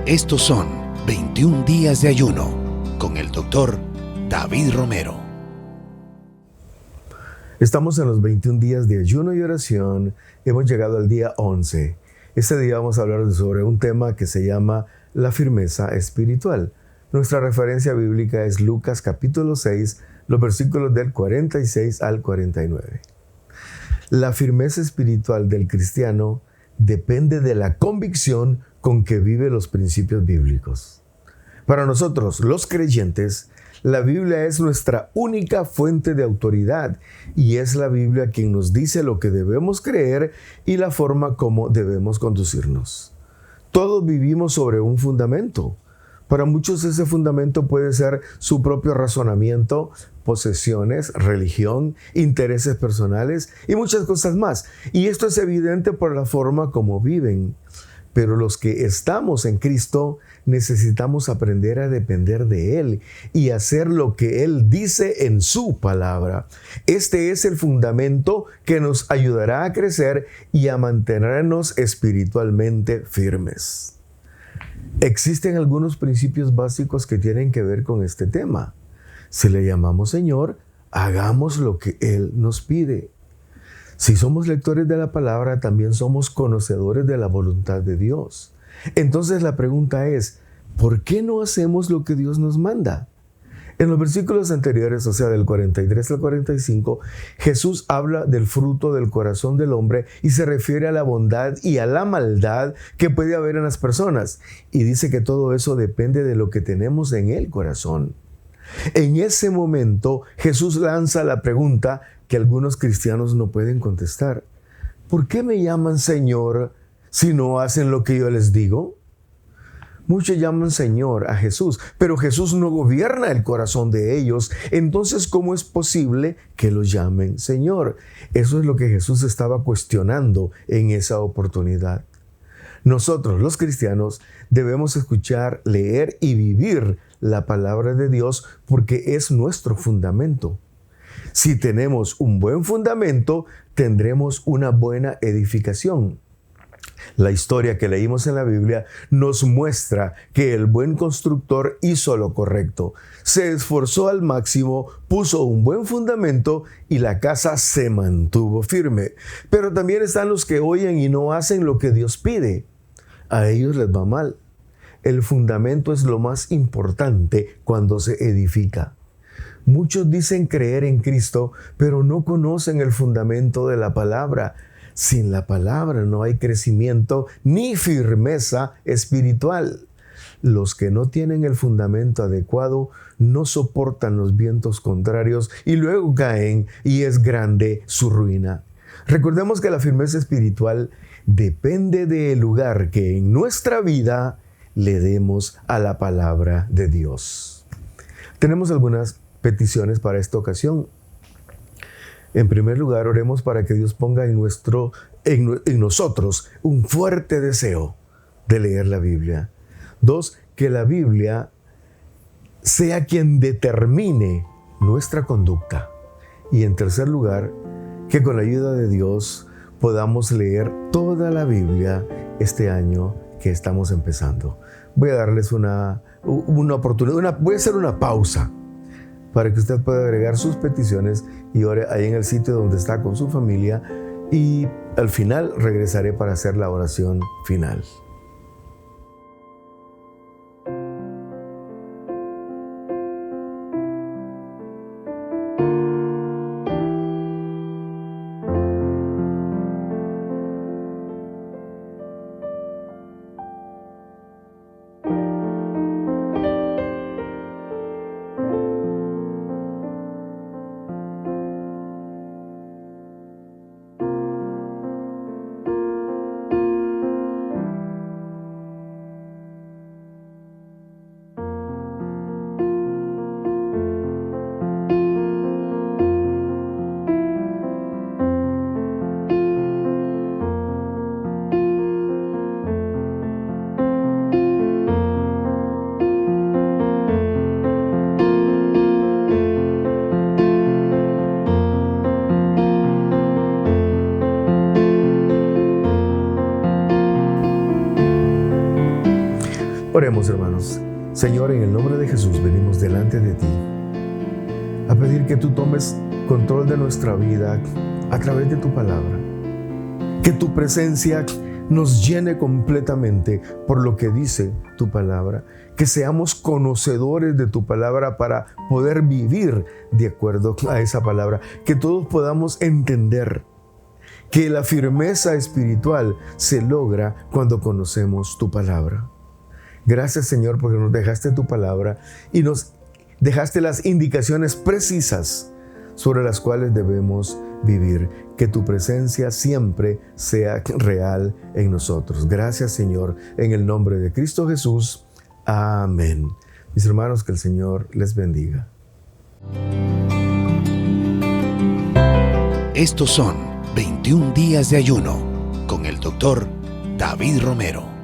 Estos son 21 días de ayuno con el doctor David Romero. Estamos en los 21 días de ayuno y oración. Hemos llegado al día 11. Este día vamos a hablar sobre un tema que se llama la firmeza espiritual. Nuestra referencia bíblica es Lucas capítulo 6, los versículos del 46 al 49. La firmeza espiritual del cristiano depende de la convicción con que vive los principios bíblicos. Para nosotros, los creyentes, la Biblia es nuestra única fuente de autoridad y es la Biblia quien nos dice lo que debemos creer y la forma como debemos conducirnos. Todos vivimos sobre un fundamento. Para muchos ese fundamento puede ser su propio razonamiento, posesiones, religión, intereses personales y muchas cosas más. Y esto es evidente por la forma como viven. Pero los que estamos en Cristo necesitamos aprender a depender de Él y hacer lo que Él dice en su palabra. Este es el fundamento que nos ayudará a crecer y a mantenernos espiritualmente firmes. Existen algunos principios básicos que tienen que ver con este tema. Si le llamamos Señor, hagamos lo que Él nos pide. Si somos lectores de la palabra, también somos conocedores de la voluntad de Dios. Entonces la pregunta es, ¿por qué no hacemos lo que Dios nos manda? En los versículos anteriores, o sea, del 43 al 45, Jesús habla del fruto del corazón del hombre y se refiere a la bondad y a la maldad que puede haber en las personas. Y dice que todo eso depende de lo que tenemos en el corazón. En ese momento, Jesús lanza la pregunta que algunos cristianos no pueden contestar. ¿Por qué me llaman Señor si no hacen lo que yo les digo? Muchos llaman Señor a Jesús, pero Jesús no gobierna el corazón de ellos. Entonces, ¿cómo es posible que los llamen Señor? Eso es lo que Jesús estaba cuestionando en esa oportunidad. Nosotros, los cristianos, debemos escuchar, leer y vivir la palabra de Dios porque es nuestro fundamento. Si tenemos un buen fundamento, tendremos una buena edificación. La historia que leímos en la Biblia nos muestra que el buen constructor hizo lo correcto. Se esforzó al máximo, puso un buen fundamento y la casa se mantuvo firme. Pero también están los que oyen y no hacen lo que Dios pide. A ellos les va mal. El fundamento es lo más importante cuando se edifica. Muchos dicen creer en Cristo, pero no conocen el fundamento de la palabra. Sin la palabra no hay crecimiento ni firmeza espiritual. Los que no tienen el fundamento adecuado no soportan los vientos contrarios y luego caen y es grande su ruina. Recordemos que la firmeza espiritual depende del lugar que en nuestra vida le demos a la palabra de Dios. Tenemos algunas peticiones para esta ocasión. En primer lugar, oremos para que Dios ponga en nosotros un fuerte deseo de leer la Biblia. 2, que la Biblia sea quien determine nuestra conducta. Y en tercer lugar, que con la ayuda de Dios podamos leer toda la Biblia este año que estamos empezando. Voy a darles una oportunidad, voy a hacer una pausa para que usted pueda agregar sus peticiones y ore ahí en el sitio donde está con su familia y al final regresaré para hacer la oración final. Oremos, hermanos. Señor, en el nombre de Jesús venimos delante de ti a pedir que tú tomes control de nuestra vida a través de tu palabra. Que tu presencia nos llene completamente por lo que dice tu palabra. Que seamos conocedores de tu palabra para poder vivir de acuerdo a esa palabra. Que todos podamos entender que la firmeza espiritual se logra cuando conocemos tu palabra. Gracias, Señor, porque nos dejaste tu palabra y nos dejaste las indicaciones precisas sobre las cuales debemos vivir. Que tu presencia siempre sea real en nosotros. Gracias, Señor, en el nombre de Cristo Jesús. Amén. Mis hermanos, que el Señor les bendiga. Estos son 21 días de ayuno con el doctor David Romero.